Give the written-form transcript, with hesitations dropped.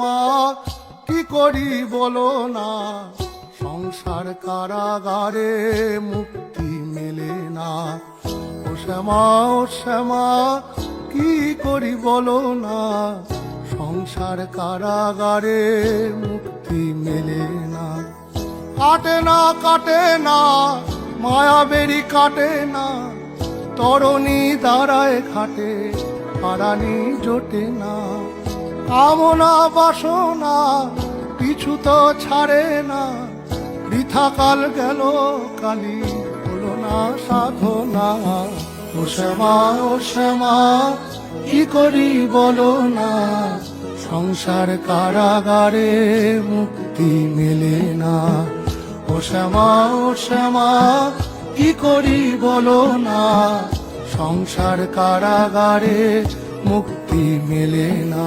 মা কি করি বলো না, সংসার কারাগারে মুক্তি মেলে না। ও শ্যামা কি করি বলো না, সংসার কারাগারে মুক্তি মেলে না। কাটে না মায়াবেরি কাটে না, তরণী দাঁড়ায় ঘাটে পারানি জোটে না। কামনা বাসনা কিছু তো ছাড়ে না, বৃথা কাল গেল কালি হলো না সাধনা। ও শ্যামা কি করি বলো না, সংসার কারাগারে মুক্তি মেলে না। ও শ্যামা কি করি বলো না, সংসার কারাগারে মুক্তি মেলে না।